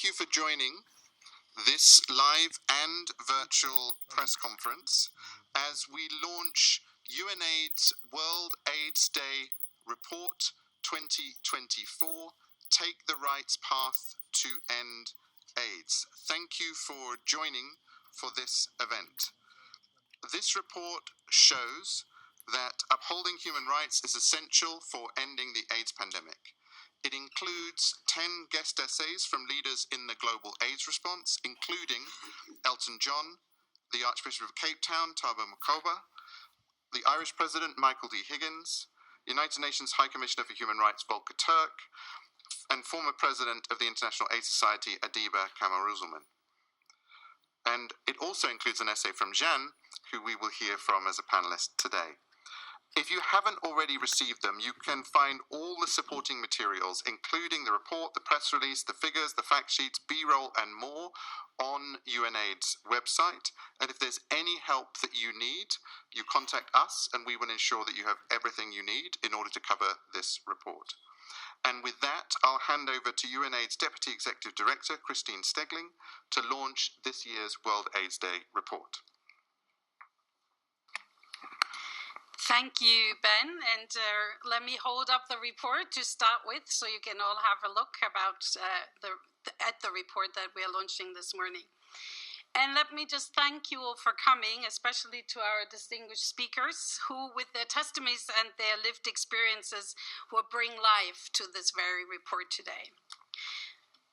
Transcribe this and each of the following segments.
you for joining this live and virtual press conference as we launch Unaids World AIDS Day Report 2024, Take the Right Path to End AIDS. Thank you for joining for this event. This report shows that upholding human rights is essential for ending the AIDS pandemic. It includes 10 guest essays from leaders in the global AIDS response, including Elton John, the Archbishop of Cape Town, Thabo Makgoba, the Irish President, Michael D. Higgins, United Nations High Commissioner for Human Rights, Volker Turk, and former President of the International AIDS Society, Adiba Kamaruzzelman. And it also includes an essay from Jeanne, who we will hear from as a panelist today. If you haven't already received them, you can find all the supporting materials, including the report, the press release, the figures, the fact sheets, B-roll, and more on UNAIDS website. And if there's any help that you need, you contact us, and we will ensure that you have everything you need in order to cover this report. And with that, I'll hand over to UNAIDS Deputy Executive Director, Christine Stegling, to launch this year's World AIDS Day report. Thank you, Ben, and let me hold up the report to start with so you can all have a look about at the report that we are launching this morning. And let me just thank you all for coming, especially to our distinguished speakers who, with their testimonies and their lived experiences, will bring life to this very report today.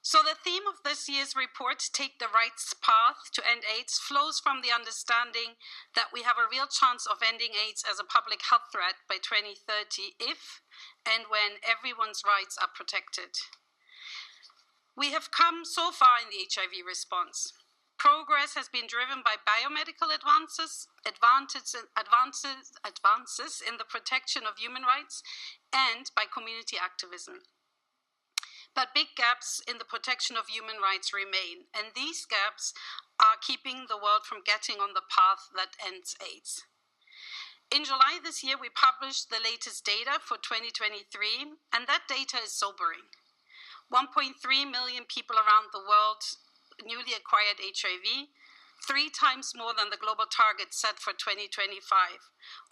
So the theme of this year's report, Take the Right Path to End AIDS, flows from the understanding that we have a real chance of ending AIDS as a public health threat by 2030 if and when everyone's rights are protected. We have come so far in the HIV response. Progress has been driven by biomedical advances in the protection of human rights and by community activism. But big gaps in the protection of human rights remain, and these gaps are keeping the world from getting on the path that ends AIDS. In July this year, we published the latest data for 2023, and that data is sobering. 1.3 million people around the world newly acquired HIV, 3 times more than the global target set for 2025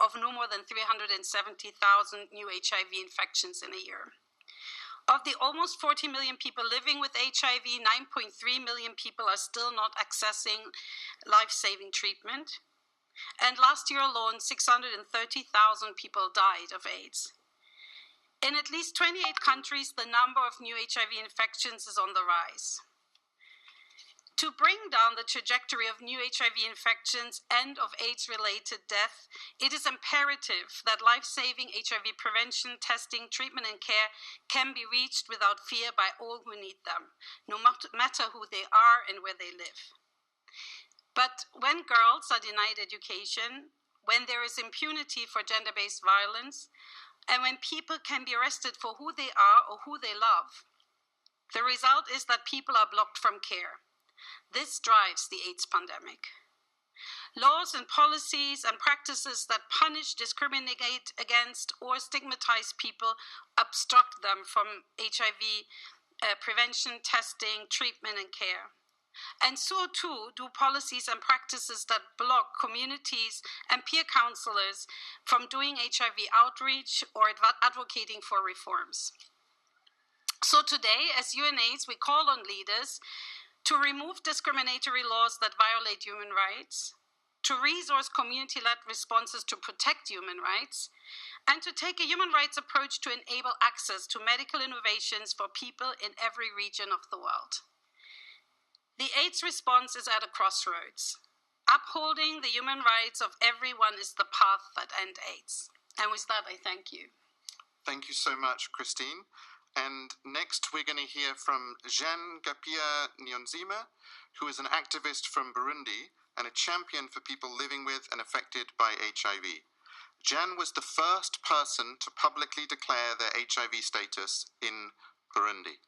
of no more than 370,000 new HIV infections in a year. Of the almost 40 million people living with HIV, 9.3 million people are still not accessing life-saving treatment. And last year alone, 630,000 people died of AIDS. In at least 28 countries, the number of new HIV infections is on the rise. To bring down the trajectory of new HIV infections and of AIDS-related death, it is imperative that life-saving HIV prevention, testing, treatment, and care can be reached without fear by all who need them, no matter who they are and where they live. But when girls are denied education, when there is impunity for gender-based violence, and when people can be arrested for who they are or who they love, the result is that people are blocked from care. This drives the AIDS pandemic. Laws and policies and practices that punish, discriminate against, or stigmatize people obstruct them from HIV prevention, testing, treatment, and care. And so, too, do policies and practices that block communities and peer counselors from doing HIV outreach or advocating for reforms. So today, as UNAIDS, we call on leaders to remove discriminatory laws that violate human rights, to resource community-led responses to protect human rights, and to take a human rights approach to enable access to medical innovations for people in every region of the world. The AIDS response is at a crossroads. Upholding the human rights of everyone is the path that ends AIDS. And with that, I thank you. Thank you so much, Christine. And next, we're going to hear from Jeanne Gapia-Nyonzima, who is an activist from Burundi and a champion for people living with and affected by HIV. Jeanne was the first person to publicly declare their HIV status in Burundi.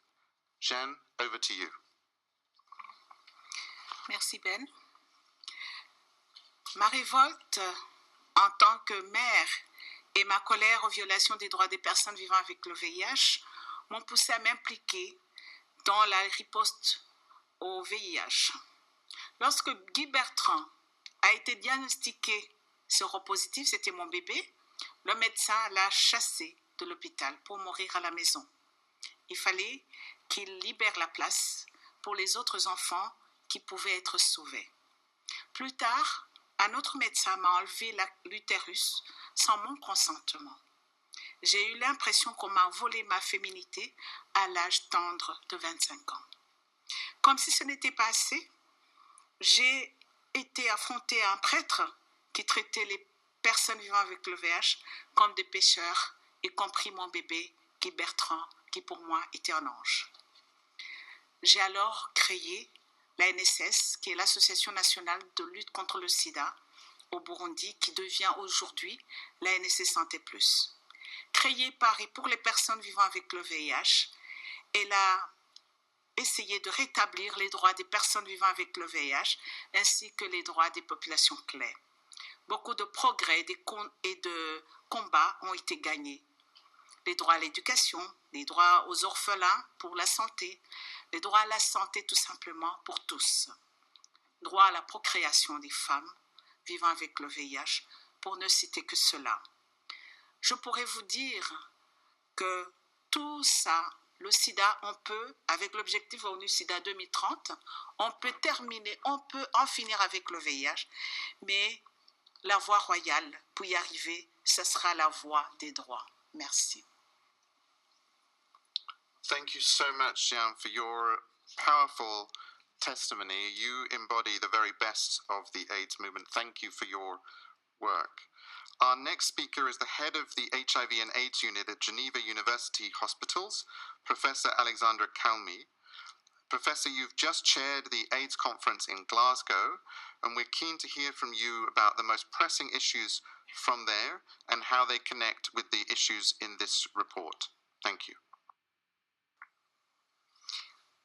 Jeanne, over to you. Merci, Ben. Ma révolte en tant que mère et ma colère aux violations des droits des personnes vivant avec le VIH m'ont poussé à m'impliquer dans la riposte au VIH. Lorsque Guy Bertrand a été diagnostiqué séropositif, c'était mon bébé, le médecin l'a chassé de l'hôpital pour mourir à la maison. Il fallait qu'il libère la place pour les autres enfants qui pouvaient être sauvés. Plus tard, un autre médecin m'a enlevé l'utérus sans mon consentement. J'ai eu l'impression qu'on m'a volé ma féminité à l'âge tendre de 25 ans. Comme si ce n'était pas assez, j'ai été affrontée à un prêtre qui traitait les personnes vivant avec le VIH comme des pécheurs, y compris mon bébé, Guy Bertrand, qui pour moi était un ange. J'ai alors créé la NSS, qui est l'Association nationale de lutte contre le sida au Burundi, qui devient aujourd'hui la NSS Santé Plus. Créée par et pour les personnes vivant avec le VIH, elle a essayé de rétablir les droits des personnes vivant avec le VIH ainsi que les droits des populations clés. Beaucoup de progrès et de combats ont été gagnés. Les droits à l'éducation, les droits aux orphelins pour la santé, les droits à la santé tout simplement pour tous. Droit à la procréation des femmes vivant avec le VIH, pour ne citer que cela. Je pourrais vous dire que tout ça, le sida, on peut, avec l'objectif ONU SIDA 2030, on peut en finir avec le VIH, mais la voie royale, pour y arriver, ce sera la voie des droits. Merci. Thank you so much, Jean, for your powerful testimony. You embody the very best of the AIDS movement. Thank you for your work. Our next speaker is the head of the HIV and AIDS unit at Geneva University Hospitals, Professor Alexandra Kalmi. Professor, you've just chaired the AIDS conference in Glasgow, and we're keen to hear from you about the most pressing issues from there and how they connect with the issues in this report. Thank you.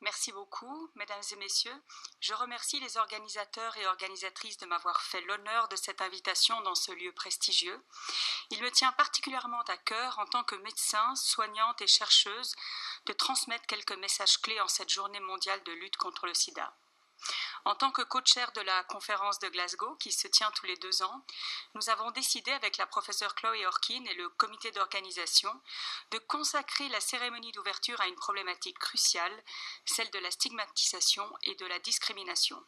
Merci beaucoup, mesdames et messieurs. Je remercie les organisateurs et organisatrices de m'avoir fait l'honneur de cette invitation dans ce lieu prestigieux. Il me tient particulièrement à cœur, en tant que médecin, soignante et chercheuse, de transmettre quelques messages clés en cette journée mondiale de lutte contre le sida. En tant que co-chair de la conférence de Glasgow, qui se tient tous les 2 ans, nous avons décidé avec la professeure Chloé Orkin et le comité d'organisation de consacrer la cérémonie d'ouverture à une problématique cruciale, celle de la stigmatisation et de la discrimination.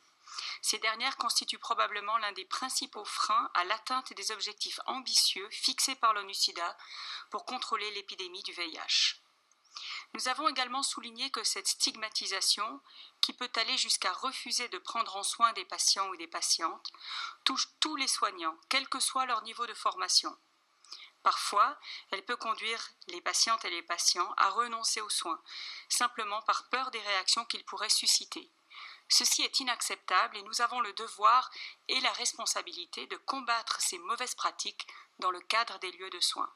Ces dernières constituent probablement l'un des principaux freins à l'atteinte des objectifs ambitieux fixés par l'ONU SIDA pour contrôler l'épidémie du VIH. Nous avons également souligné que cette stigmatisation, qui peut aller jusqu'à refuser de prendre en soin des patients ou des patientes, touche tous les soignants, quel que soit leur niveau de formation. Parfois, elle peut conduire les patientes et les patients à renoncer aux soins, simplement par peur des réactions qu'ils pourraient susciter. Ceci est inacceptable et nous avons le devoir et la responsabilité de combattre ces mauvaises pratiques dans le cadre des lieux de soins.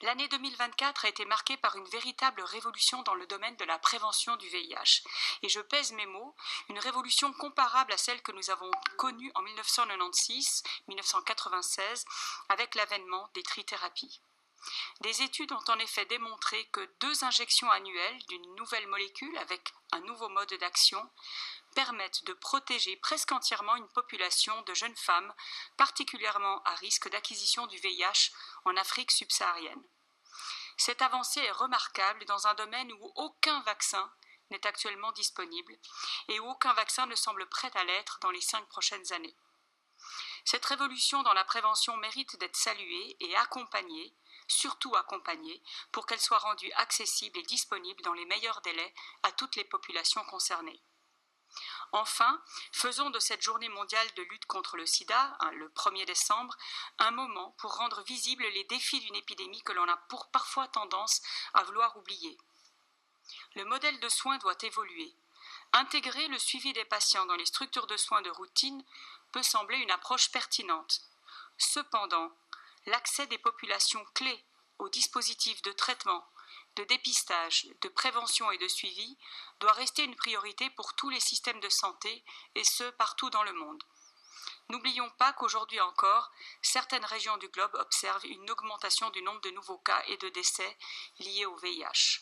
L'année 2024 a été marquée par une véritable révolution dans le domaine de la prévention du VIH. Et je pèse mes mots, une révolution comparable à celle que nous avons connue en 1996 avec l'avènement des trithérapies. Des études ont en effet démontré que 2 injections annuelles d'une nouvelle molécule avec un nouveau mode d'action permettent de protéger presque entièrement une population de jeunes femmes particulièrement à risque d'acquisition du VIH en Afrique subsaharienne. Cette avancée est remarquable dans un domaine où aucun vaccin n'est actuellement disponible et où aucun vaccin ne semble prêt à l'être dans les 5 prochaines années. Cette révolution dans la prévention mérite d'être saluée et accompagnée, surtout accompagnée, pour qu'elle soit rendue accessible et disponible dans les meilleurs délais à toutes les populations concernées. Enfin, faisons de cette journée mondiale de lutte contre le sida, le 1er décembre, un moment pour rendre visibles les défis d'une épidémie que l'on a parfois tendance à vouloir oublier. Le modèle de soins doit évoluer. Intégrer le suivi des patients dans les structures de soins de routine peut sembler une approche pertinente. Cependant, l'accès des populations clés aux dispositifs de traitement, de dépistage, de prévention et de suivi doit rester une priorité pour tous les systèmes de santé, et ce, partout dans le monde. N'oublions pas qu'aujourd'hui encore, certaines régions du globe observent une augmentation du nombre de nouveaux cas et de décès liés au VIH.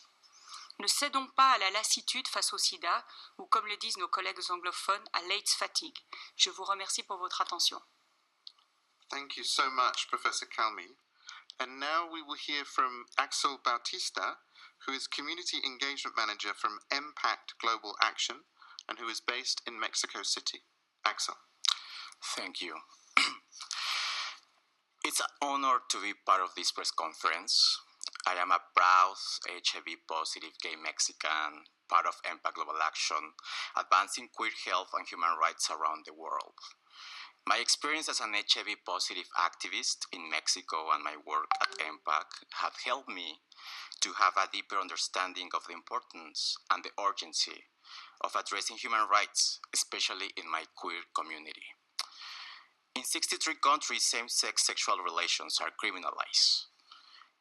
Ne cédons pas à la lassitude face au sida, ou comme le disent nos collègues anglophones, à l'AIDS fatigue. Je vous remercie pour votre attention. Thank you so much, Professor Calmi. And now we will hear from Axel Bautista, who is Community Engagement Manager from Impact Global Action, and who is based in Mexico City. Axel. Thank you. It's an honor to be part of this press conference. I am a proud HIV-positive gay Mexican, part of Impact Global Action, advancing queer health and human rights around the world. My experience as an HIV-positive activist in Mexico and my work at Impact have helped me to have a deeper understanding of the importance and the urgency of addressing human rights, especially in my queer community. In 63 countries, same-sex sexual relations are criminalized.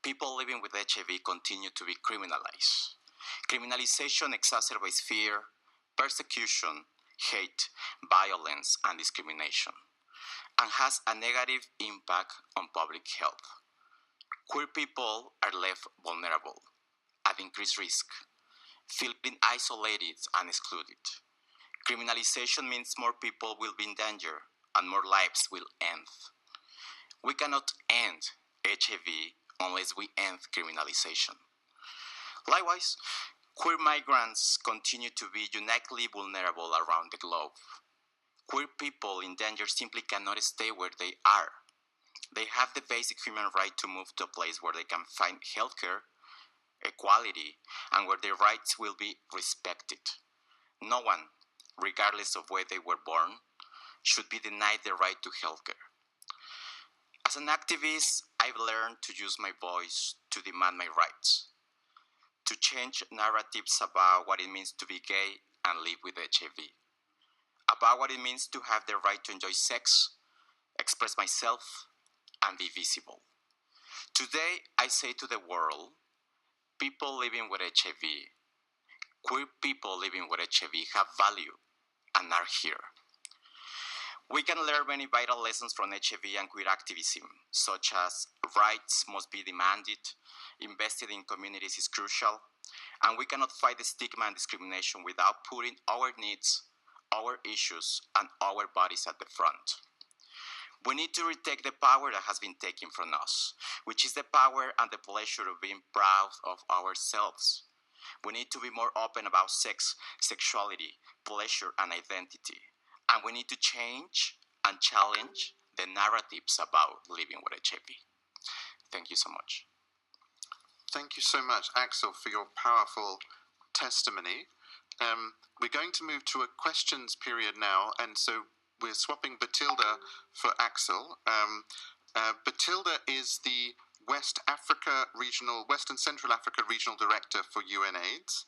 People living with HIV continue to be criminalized. Criminalization exacerbates fear, persecution, hate, violence, and discrimination, and has a negative impact on public health. Queer people are left vulnerable, at increased risk, feeling isolated and excluded. Criminalization means more people will be in danger and more lives will end. We cannot end HIV unless we end criminalization. Likewise, queer migrants continue to be uniquely vulnerable around the globe. Queer people in danger simply cannot stay where they are. They have the basic human right to move to a place where they can find healthcare, equality, and where their rights will be respected. No one, regardless of where they were born, should be denied the right to healthcare. As an activist, I've learned to use my voice to demand my rights, to change narratives about what it means to be gay and live with HIV, about what it means to have the right to enjoy sex, express myself, and be visible. Today, I say to the world, people living with HIV, queer people living with HIV have value and are here. We can learn many vital lessons from HIV and queer activism, such as rights must be demanded, invested in communities is crucial, and we cannot fight the stigma and discrimination without putting our needs, our issues, and our bodies at the front. We need to retake the power that has been taken from us, which is the power and the pleasure of being proud of ourselves. We need to be more open about sex, sexuality, pleasure, and identity. And we need to change and challenge the narratives about living with HIV. Thank you so much. Thank you so much, Axel, for your powerful testimony. We're going to move to a questions period now, and so we're swapping Batilda for Axel. Batilda is the West and Central Africa Regional Director for UNAIDS,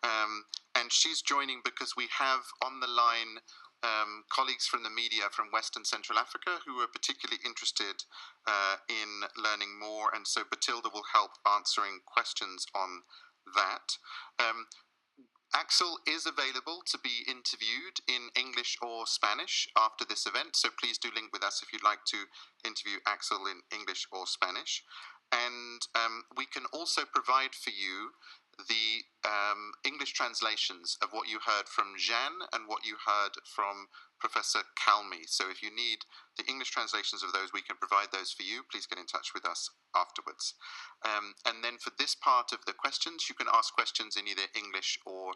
and she's joining because we have on the line colleagues from the media from West and Central Africa who are particularly interested in learning more, and so Batilda will help answering questions on that. Axel is available to be interviewed in English or Spanish after this event, so please do link with us if you'd like to interview Axel in English or Spanish. And we can also provide for you the English translations of what you heard from Jeanne and what you heard from Professor Calmi. So if you need the English translations of those, we can provide those for you. Please get in touch with us afterwards. And then for this part of the questions, you can ask questions in either English or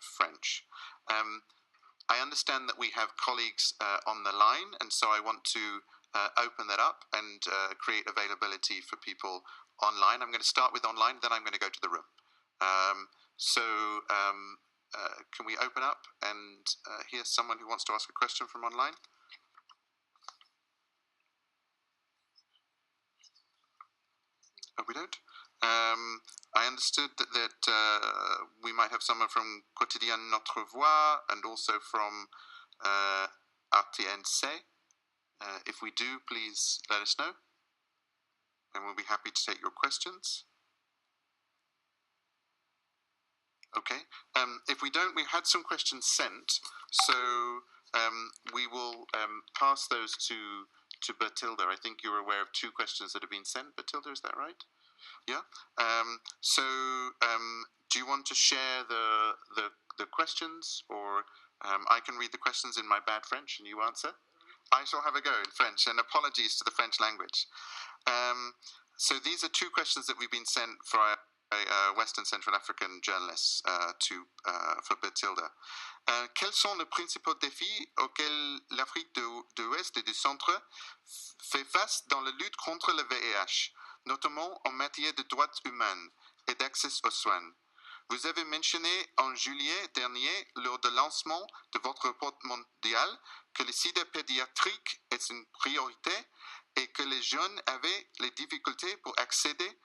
French. I understand that we have colleagues on the line, and so I want to open that up and create availability for people online. I'm going to start with online, then I'm going to go to the room. Can we open up and hear someone who wants to ask a question from online? Oh, we don't? I understood that we might have someone from Quotidien Notre Voix and also from RTNC. If we do, please let us know, and we'll be happy to take your questions. Okay. If we don't, we had some questions sent, so we will pass those to Batilda. I think you're aware of two questions that have been sent. Batilda, is that right? Yeah. Do you want to share the questions, or I can read the questions in my bad French and you answer? I shall have a go in French, and apologies to the French language. So these are two questions that we've been sent by Western Central African journalists for Bathilda. Quels sont les principaux défis auxquels l'Afrique de l'Ouest et du Centre fait face dans la lutte contre le VIH, notamment en matière de droits humains et d'accès aux soins? Vous avez mentionné en juillet dernier, lors du lancement de votre rapport mondial, que le sida pédiatrique est une priorité et que les jeunes avaient les difficultés pour accéder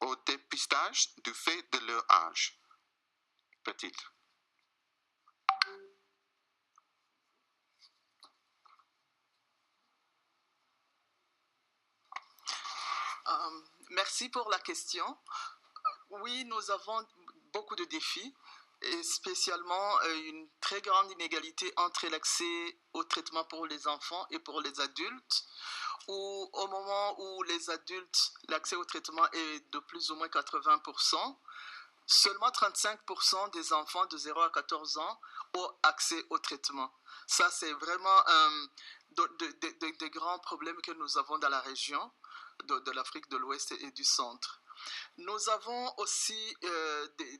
au dépistage du fait de leur âge. Petite. Merci pour la question. Oui, nous avons beaucoup de défis, et spécialement une très grande inégalité entre l'accès au traitement pour les enfants et pour les adultes, où au moment où les adultes, l'accès au traitement est de plus ou moins 80%, seulement 35% des enfants de 0 à 14 ans ont accès au traitement. Ça, c'est vraiment des grands problèmes que nous avons dans la région de l'Afrique de l'Ouest et du Centre. Nous avons aussi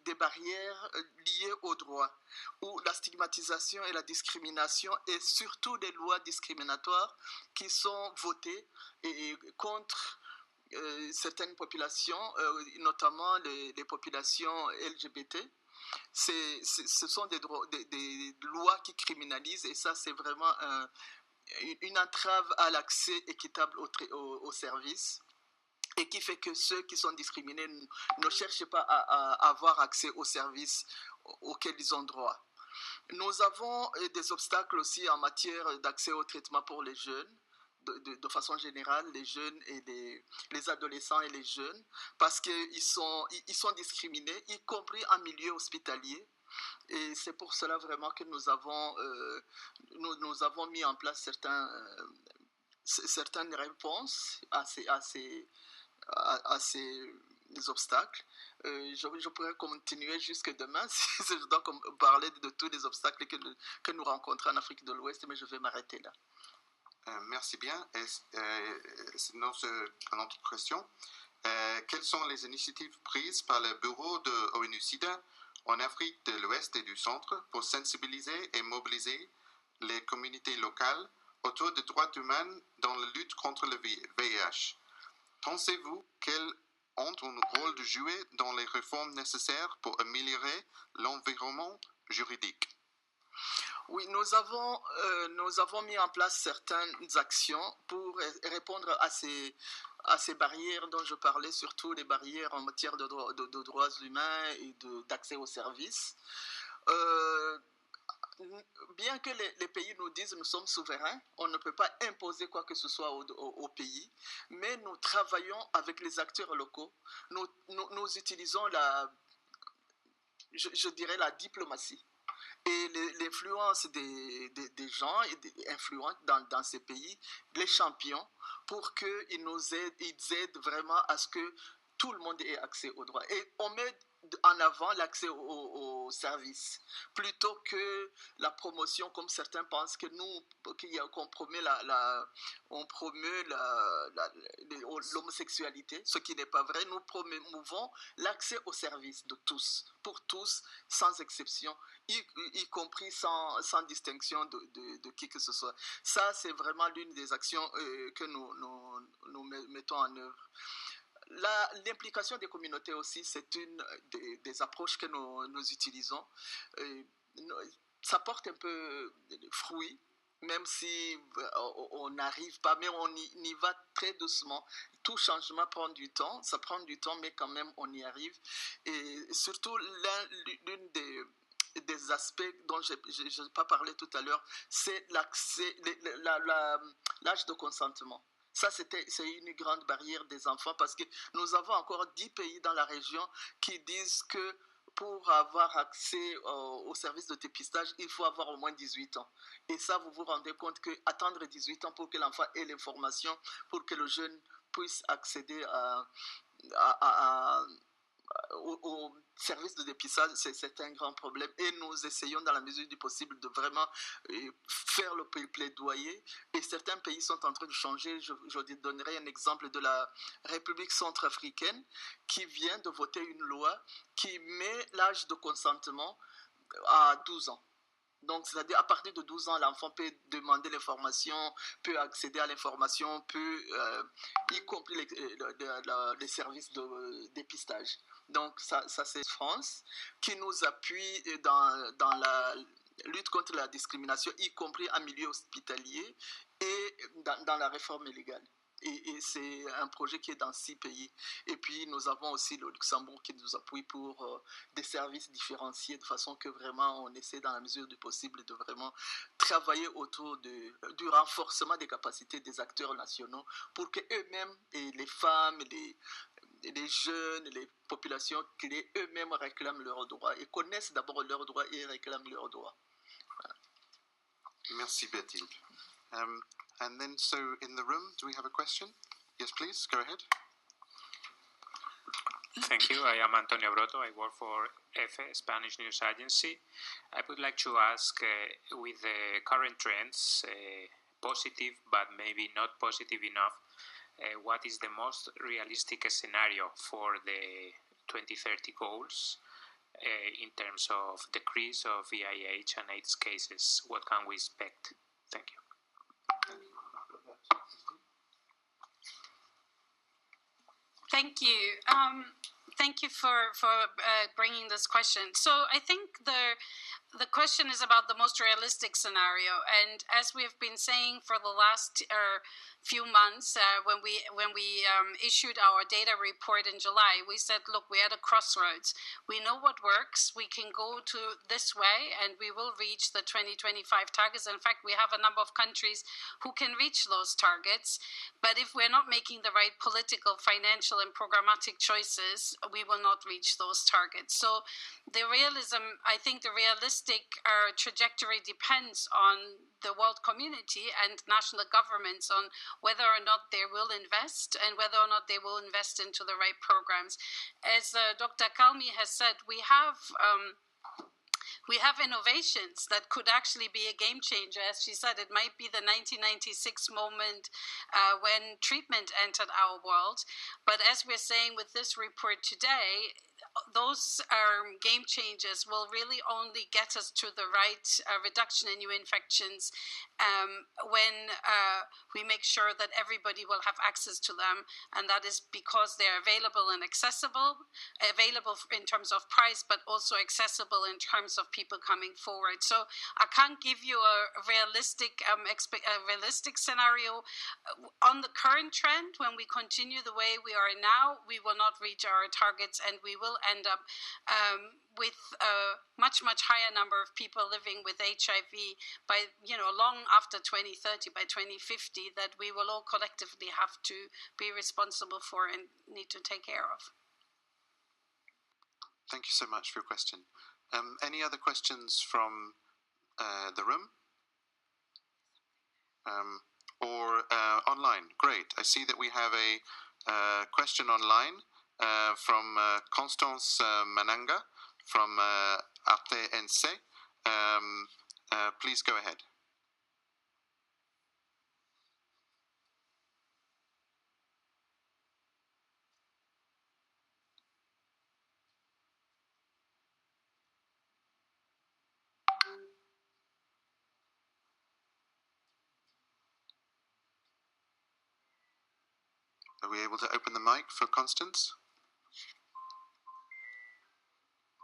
des barrières liées aux droits, où la stigmatisation et la discrimination, et surtout des lois discriminatoires qui sont votées contre certaines populations, notamment les populations LGBT. Ce sont des lois qui criminalisent, et ça, c'est vraiment une entrave à l'accès équitable aux services, et qui fait que ceux qui sont discriminés ne cherchent pas à avoir accès aux services auxquels ils ont droit. Nous avons des obstacles aussi en matière d'accès au traitement pour les jeunes, de façon générale, les jeunes et les adolescents et les jeunes, parce qu'ils sont discriminés, y compris en milieu hospitalier. Et c'est pour cela vraiment que nous avons mis en place certaines réponses à ces obstacles. Je pourrais continuer jusque demain si je dois parler de tous les obstacles que nous rencontrons en Afrique de l'Ouest, mais je vais m'arrêter là. Merci bien. Sinon, une autre question. Quelles sont les initiatives prises par le bureau de ONU-SIDA en Afrique de l'Ouest et du Centre pour sensibiliser et mobiliser les communautés locales autour des droits humains dans la lutte contre le VIH? Pensez-vous qu'elles ont un rôle de jouer dans les réformes nécessaires pour améliorer l'environnement juridique? Oui, nous avons mis en place certaines actions pour répondre à ces barrières dont je parlais, surtout les barrières en matière de droits humains et d'accès aux services. Bien que les pays nous disent nous sommes souverains, on ne peut pas imposer quoi que ce soit au pays, mais nous travaillons avec les acteurs locaux, nous utilisons je dirais la diplomatie et l'influence des gens influents dans ces pays, les champions, pour qu'ils nous aident vraiment à ce que tout le monde ait accès aux droits. Et on met en avant l'accès aux services, plutôt que la promotion, comme certains pensent qu'on promeut l'homosexualité, ce qui n'est pas vrai. Nous promouvons l'accès aux services de tous, pour tous, sans exception, y compris sans distinction de qui que ce soit. Ça, c'est vraiment l'une des actions que nous mettons en œuvre. L'implication des communautés aussi, c'est une des approches que nous utilisons. Ça porte un peu fruit, même si on n'arrive pas, mais on y va très doucement. Tout changement prend du temps, ça prend du temps, mais quand même on y arrive. Et surtout, l'une des aspects dont je n'ai pas parlé tout à l'heure, c'est l'âge de consentement. Ça, c'est une grande barrière des enfants, parce que nous avons encore 10 pays dans la région qui disent que pour avoir accès au service de dépistage, il faut avoir au moins 18 ans. Et ça, vous vous rendez compte qu'attendre 18 ans pour que l'enfant ait l'information, pour que le jeune puisse accéder au service de dépistage, c'est un grand problème et nous essayons dans la mesure du possible de vraiment faire le plaidoyer et certains pays sont en train de changer. Je donnerai un exemple de la République centrafricaine qui vient de voter une loi qui met l'âge de consentement à 12 ans. Donc, c'est-à-dire à partir de 12 ans, l'enfant peut demander l'information, peut accéder à l'information, peut, y compris les services de dépistage. Donc, ça c'est France qui nous appuie dans la lutte contre la discrimination, y compris en milieu hospitalier et dans la réforme légale. Et c'est un projet qui est dans 6 pays. Et puis, nous avons aussi le Luxembourg qui nous appuie pour des services différenciés, de façon que vraiment, on essaie dans la mesure du possible de vraiment travailler autour du renforcement des capacités des acteurs nationaux pour qu'eux-mêmes, et les femmes, les jeunes, les populations, qu'ils eux-mêmes réclament leurs droits et connaissent d'abord leurs droits et réclament leurs droits. Voilà. Merci, Bertil. And then, so in the room, do we have a question? Yes, please, go ahead. Thank you. I am Antonio Broto. I work for EFE, Spanish News Agency. I would like to ask, with the current trends, positive but maybe not positive enough, what is the most realistic scenario for the 2030 goals in terms of decrease of VIH and AIDS cases? What can we expect? Thank you. Thank you. Thank you for bringing this question. So I think the question is about the most realistic scenario, and as we have been saying for the last few months, when we issued our data report in July, we said, look, we're at a crossroads. We know what works. We can go to this way, and we will reach the 2025 targets. In fact, we have a number of countries who can reach those targets. But if we're not making the right political, financial, and programmatic choices, we will not reach those targets. So the realism, I think the realistic trajectory depends on the world community and national governments on whether or not they will invest and whether or not they will invest into the right programs. As Dr. Kalmi has said, we have innovations that could actually be a game changer. As she said, it might be the 1996 moment when treatment entered our world. But as we're saying with this report today, those game changers will really only get us to the right reduction in new infections when we make sure that everybody will have access to them, and that is because they're available and accessible in terms of price, but also accessible in terms of people coming forward. So I can't give you a realistic scenario. On the current trend, when we continue the way we are now, we will not reach our targets, and we will end up with a much higher number of people living with HIV by, long after 2030, by 2050, that we will all collectively have to be responsible for and need to take care of. Thank you so much for your question. Any other questions from the room? Or online? Great. I see that we have a question online from Constance Mananga from Arte NC. Please go ahead. Are we able to open the mic for Constance?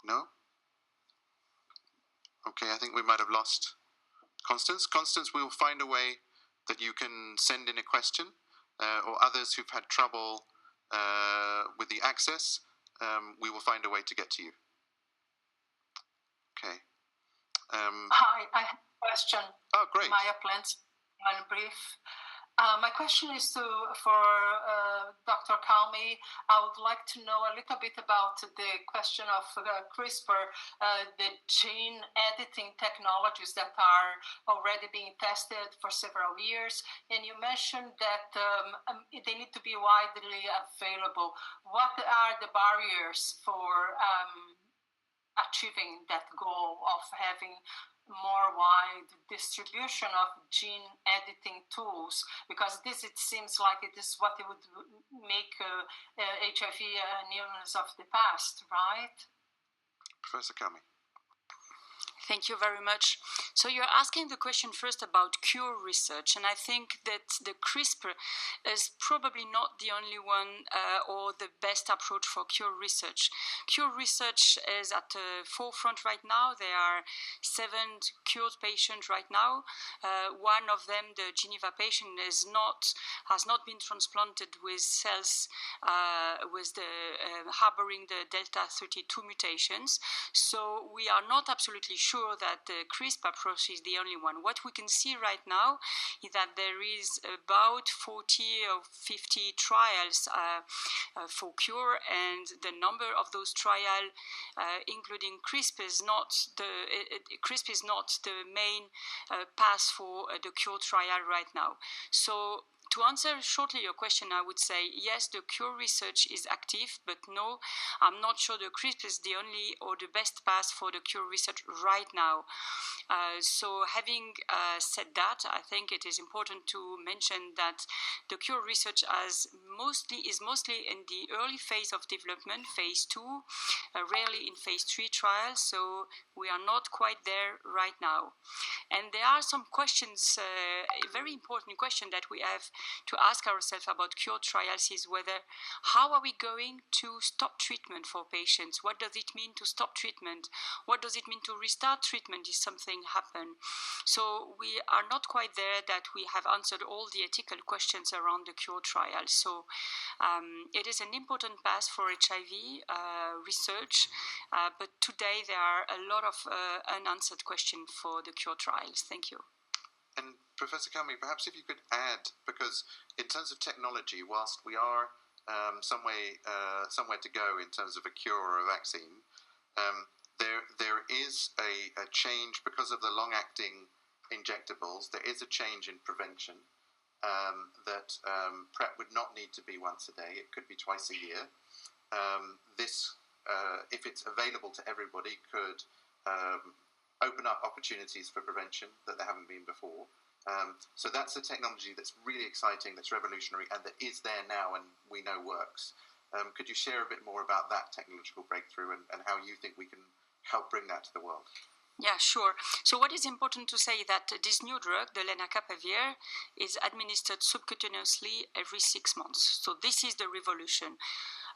No? Okay, I think we might have lost Constance. Constance, we will find a way that you can send in a question, or others who've had trouble with the access, we will find a way to get to you. Okay. Hi, I have a question. Oh, great. Maya Plants, one brief. My question is for Dr. Kalmi. I would like to know a little bit about the question of CRISPR, the gene editing technologies that are already being tested for several years. And you mentioned that they need to be widely available. What are the barriers for achieving that goal of having more wide distribution of gene editing tools, because this, it seems like it is what it would make HIV an illness of the past, right? Professor Kami. Thank you very much. So you're asking the question first about cure research, and I think that the CRISPR is probably not the only one or the best approach for cure research. Cure research is at the forefront right now. There are 7 cured patients right now. One of them, the Geneva patient, has not been transplanted with cells with the harboring the Delta 32 mutations. So we are not absolutely sure that the CRISPR approach is the only one. What we can see right now is that there is about 40 or 50 trials for cure, and the number of those trials, including CRISPR, is not the main path for the cure trial right now. So to answer shortly your question, I would say yes, the cure research is active, but no, I'm not sure the CRISPR is the only or the best path for the cure research right now. So having said that, I think it is important to mention that the cure research is mostly in the early phase of development, phase 2, rarely in phase 3 trials, so we are not quite there right now. And there are some questions, a very important question that we have to ask ourselves about cure trials is how are we going to stop treatment for patients? What does it mean to stop treatment? What does it mean to restart treatment if something happens? So we are not quite there that we have answered all the ethical questions around the cure trial. So it is an important path for HIV research, but today there are a lot of unanswered questions for the cure trials. Thank you. And Professor Kami, perhaps if you could add, because in terms of technology, whilst we are somewhere to go in terms of a cure or a vaccine, there is a change because of the long-acting injectables. There is a change in prevention that PrEP would not need to be once a day. It could be twice a year. This, if it's available to everybody, could open up opportunities for prevention that there haven't been before. So that's a technology that's really exciting, that's revolutionary, and that is there now and we know works. Could you share a bit more about that technological breakthrough and how you think we can help bring that to the world? Yeah, sure. So what is important to say that this new drug, the lenacapavir, is administered subcutaneously every 6 months. So this is the revolution.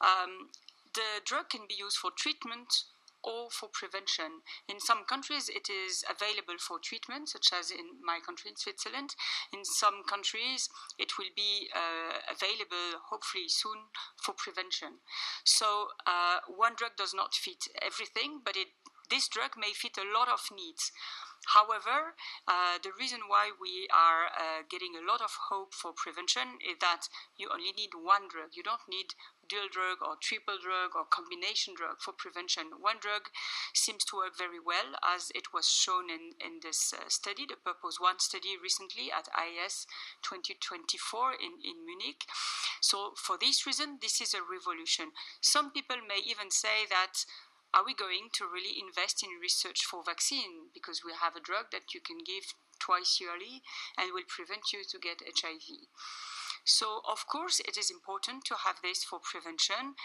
The drug can be used for treatment or for prevention. In some countries, it is available for treatment, such as in my country, in Switzerland. In some countries, it will be available, hopefully soon, for prevention. So one drug does not fit everything, but this drug may fit a lot of needs. However, the reason why we are getting a lot of hope for prevention is that you only need one drug. You don't need dual drug or triple drug or combination drug for prevention. One drug seems to work very well, as it was shown in this study, the Purpose 1 study recently at IAS 2024 in Munich. So for this reason, this is a revolution. Some people may even say that, are we going to really invest in research for vaccine because we have a drug that you can give twice yearly and will prevent you to get HIV? So, of course, it is important to have this for prevention.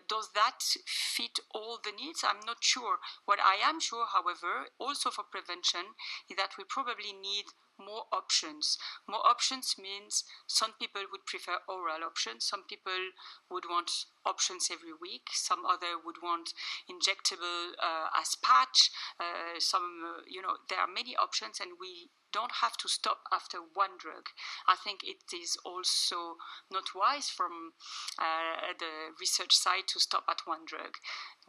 Does that fit all the needs? I'm not sure. What I am sure, however, also for prevention, is that we probably need more options. More options means some people would prefer oral options, some people would want options every week, some other would want injectable as patch, there are many options and we don't have to stop after one drug. I think it is also not wise from the research side to stop at one drug.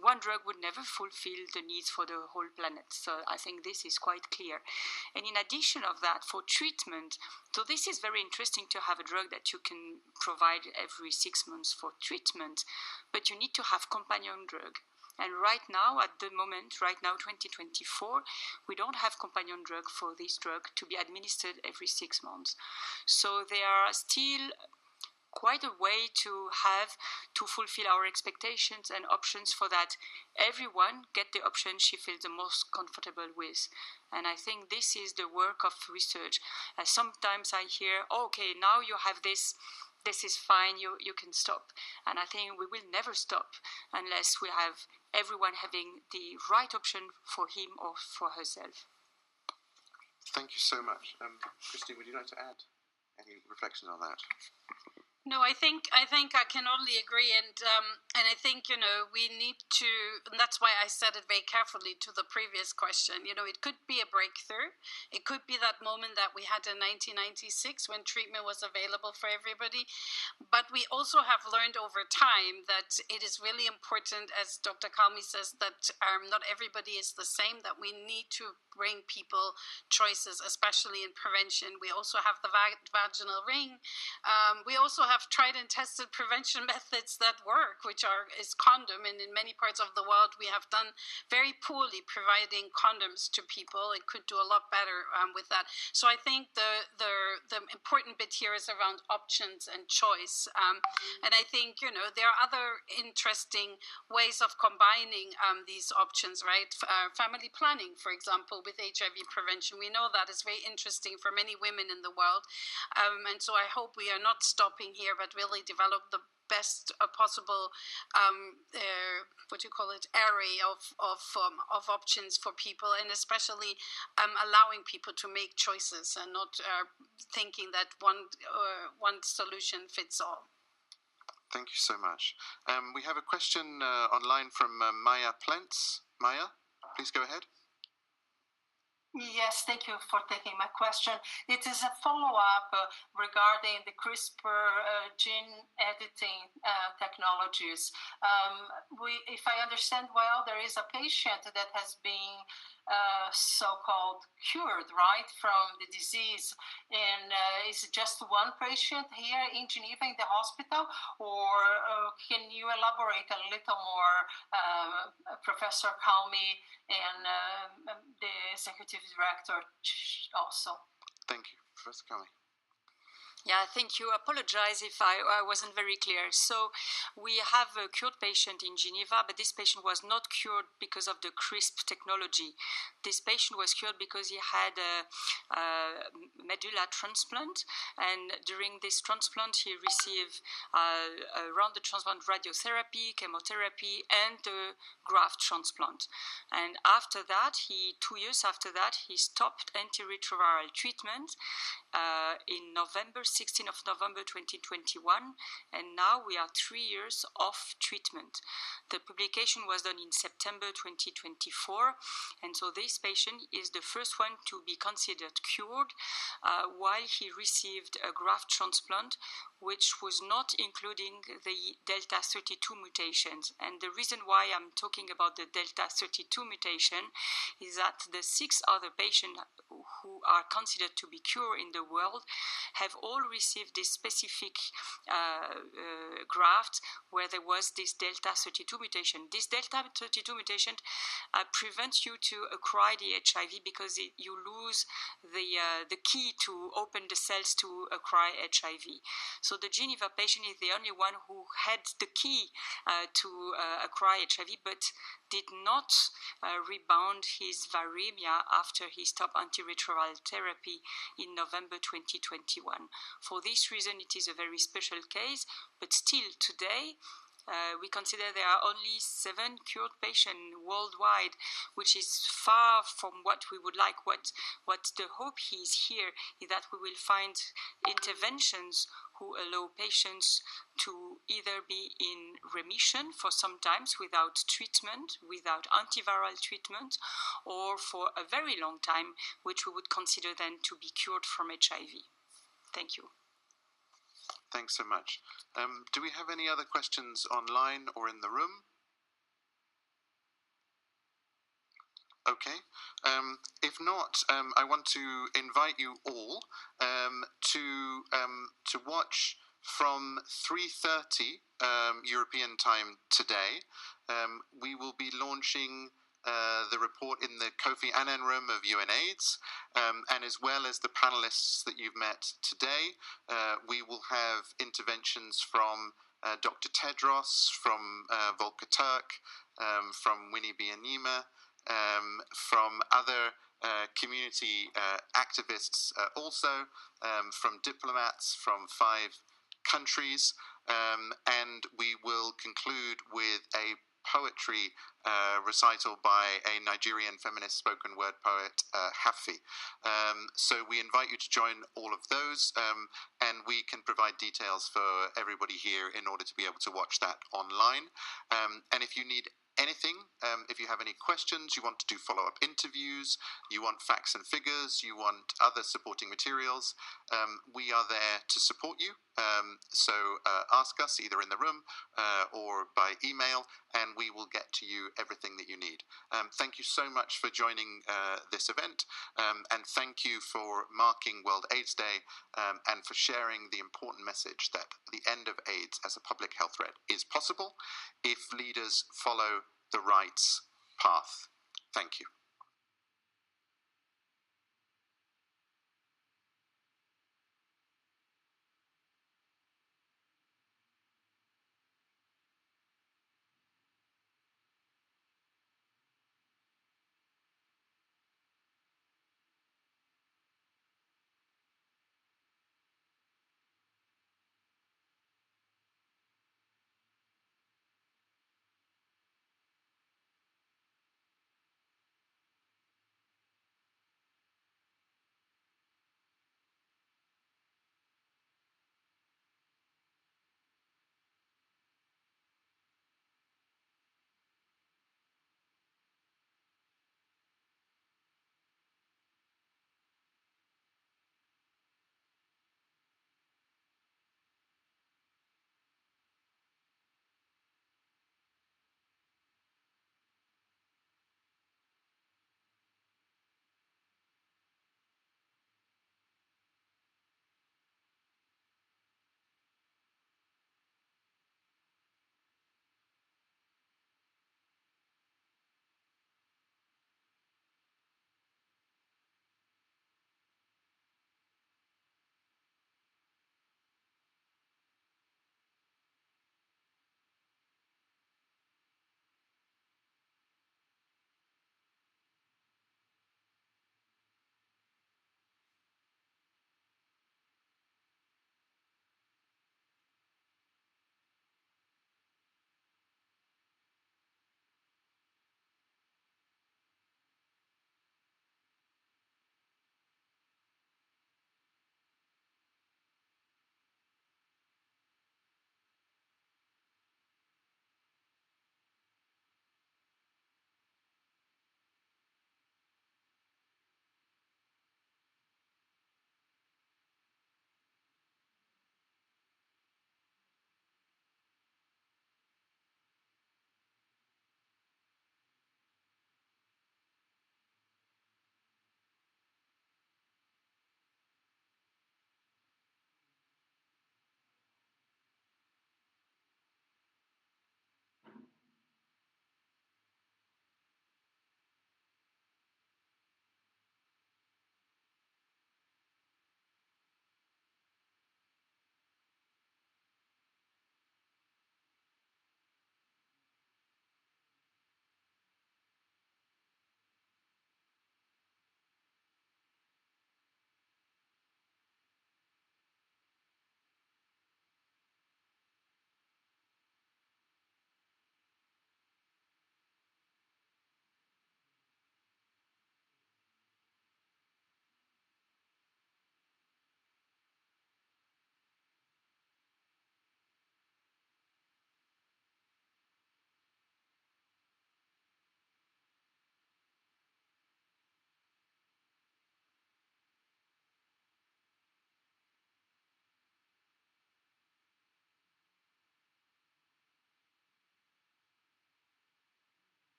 One drug would never fulfill the needs for the whole planet. So I think this is quite clear. And in addition of that, that for treatment, so this is very interesting to have a drug that you can provide every 6 months for treatment, but you need to have companion drug. And right now, at the moment, right now, 2024, we don't have companion drug for this drug to be administered every 6 months. So there are still quite a way to have to fulfill our expectations and options for that everyone get the option she feels the most comfortable with. And I think this is the work of research. Sometimes I hear, okay, now you have this is fine, you can stop. And I think we will never stop unless we have everyone having the right option for him or for herself. Thank you so much. Christine, would you like to add any reflections on that? No, I think I can only agree, and I think we need to, and that's why I said it very carefully to the previous question. It could be a breakthrough. It could be that moment that we had in 1996 when treatment was available for everybody. But we also have learned over time that it is really important, as Dr. Kalmi says, that not everybody is the same. That we need to bring people choices, especially in prevention. We also have the vaginal ring. We also have tried and tested prevention methods that work, which is condom, and in many parts of the world we have done very poorly providing condoms to people. It could do a lot better with that. So I think the important bit here is around options and choice, and I think there are other interesting ways of combining these options, right? Family planning, for example, with HIV prevention, we know that is very interesting for many women in the world, and so I hope we are not stopping here, but really develop the best possible array of options for people, and especially allowing people to make choices and not thinking that one solution fits all. Thank you so much. We have a question online from Maya Plentz. Maya, please go ahead. Yes, thank you for taking my question. It is a follow-up regarding the CRISPR gene editing technologies. If I understand well, there is a patient that has been so-called cured, right, from the disease, and is it just one patient here in Geneva in the hospital, or can you elaborate a little more, Professor Kalmi and the executive director also? Thank you, Professor Kalmi. Yeah, thank you. I apologize if I wasn't very clear. So we have a cured patient in Geneva, but this patient was not cured because of the CRISPR technology. This patient was cured because he had a medulla transplant, and during this transplant he received around the transplant radiotherapy, chemotherapy, and the graft transplant. And after that, 2 years after that, he stopped antiretroviral treatment in 16th of November 2021, and now we are 3 years off treatment. The publication was done in September 2024, and so this patient is the first one to be considered cured while he received a graft transplant, which was not including the Delta 32 mutations. And the reason why I'm talking about the Delta 32 mutation is that the 6 other patients who are considered to be cured in the world have all received this specific graft where there was this Delta 32 mutation. This Delta 32 mutation prevents you to acquire the HIV because you lose the key to open the cells to acquire HIV. So the Geneva patient is the only one who had the key to acquire HIV, but did not rebound his viremia after he stopped antiretroviral therapy in November 2021. For this reason, it is a very special case, but still today, we consider there are only 7 cured patients worldwide, which is far from what we would like. What the hope is here is that we will find interventions who allow patients to either be in remission for some times without treatment, without antiviral treatment, or for a very long time, which we would consider then to be cured from HIV. Thank you. Thanks so much. Do we have any other questions online or in the room? Okay. If not, I want to invite you all to watch from 3:30 European time today. We will be launching the report in the Kofi Annan room of Unaids, and as well as the panelists that you've met today, we will have interventions from Dr. Tedros, from Volker Turk, from Winnie Byanyima, from other community activists also, from diplomats from 5 countries, and we will conclude with a poetry recital by a Nigerian feminist spoken word poet, Hafi. So we invite you to join all of those, and we can provide details for everybody here in order to be able to watch that online. And if you need anything, if you have any questions, you want to do follow-up interviews, you want facts and figures, you want other supporting materials, we are there to support you. So ask us either in the room or by email, and we will get to you everything that you need. Thank you so much for joining this event, and thank you for marking World AIDS Day, and for sharing the important message that the end of AIDS as a public health threat is possible if leaders follow the rights path. Thank you.